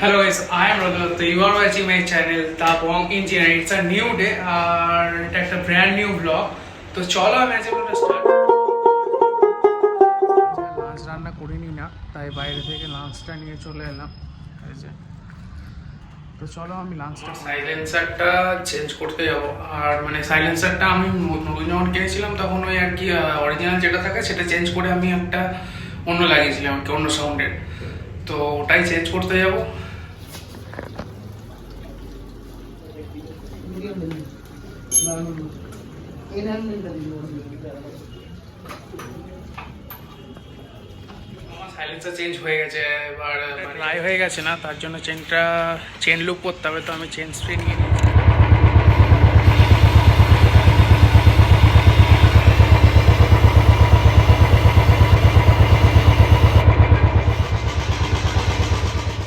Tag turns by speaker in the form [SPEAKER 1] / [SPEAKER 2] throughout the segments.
[SPEAKER 1] Hello guys, I am Raghu. So you are watching my channel Tapong Engineering. It's a new day আর এটা একটা brand new blog. তো চলো আমি আজকে ব্লগটা স্টার্ট। লাঞ্চ রান্না করিনি না, তাই বাইরে থেকে লাঞ্চটা নিয়ে চলে এলাম। তো চলো আমি লাঞ্চটা সাইলেন্সারটা চেঞ্জ করতে যাবো। আর মানে সাইলেন্সারটা আমি নতুন যখন কিনেছিলাম তখন ওই আর কি অরিজিনাল যেটা থাকে সেটা চেঞ্জ করে আমি একটা অন্য লাগিয়েছিলাম আর কি, অন্য সাউন্ডের। তো ওটাই চেঞ্জ করতে যাবো। সাইলেন্সার চেঞ্জ হয়ে গেছে, এবার ড্রাই হয়ে গেছে না, তার জন্য চেন লুপ করতে হবে। তো আমি চেন স্প্রে নিয়ে নিয়েছি।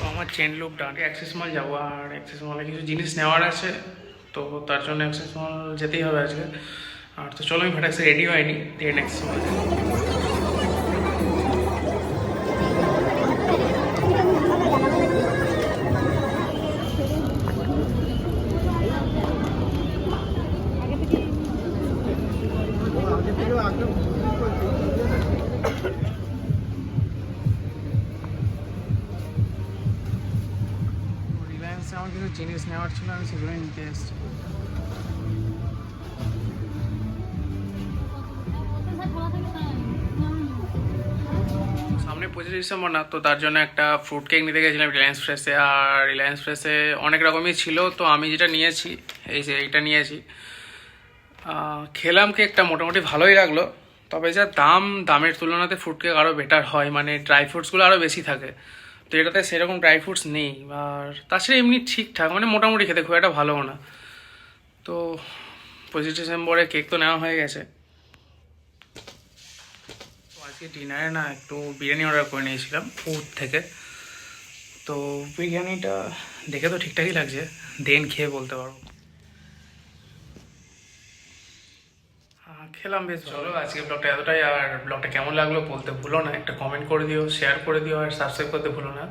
[SPEAKER 1] আমার চেন লুপ ডান। অ্যাক্সেস মল যাবো, আর অ্যাক্সেস মলে কিছু জিনিস নেওয়ার আছে, তো তার জন্য অ্যাক্সেস মল যেতেই হবে আজকে। আর তো চলো আমি ফাটাক্সে রেডি হয়নি, দিয়ে অ্যাক্সেস মল রিলায়েন্সে আমার কিছু জিনিস নেওয়ার ছিল, আমি সেগুলোই নিতে এসেছি। সামনে 25 ডিসেম্বর না, তো তার জন্য একটা ফ্রুট কেক নিতে গেছিলাম রিলায়েন্স ফ্রেশে। আর রিলায়েন্স ফ্রেশে অনেক রকমই ছিল, তো আমি যেটা নিয়েছি এইটা নিয়েছি। খেলাম কেকটা মোটামুটি ভালোই লাগলো, তবে যা দামের তুলনাতে ফ্রুট কেক আরও বেটার হয়, মানে ড্রাই ফ্রুটসগুলো আরও বেশি থাকে। তো এটাতে সেরকম ড্রাই ফ্রুটস নেই, আর তাছাড়া এমনি ঠিকঠাক, মানে মোটামুটি খেতে খুব একটা ভালো না। তো 25 ডিসেম্বরে কেক তো নেওয়া হয়ে গেছে। তো আজকে ডিনারে না একটু বিরিয়ানি অর্ডার করে নিয়েছিলাম ফুড থেকে। তো বিরিয়ানিটা দেখে তো ঠিকঠাকই লাগছে, দেন খেয়ে বলতে পারবো। খেলাম বেশ। চলো আজকে ব্লগটা এতটাই। আর ব্লগটা কেমন লাগলো বলতে ভুলো না, একটা কমেন্ট করে দিও, শেয়ার করে দিও, আর সাবস্ক্রাইব করতে ভুলো না।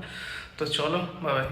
[SPEAKER 1] তো চলো, বাই বাই।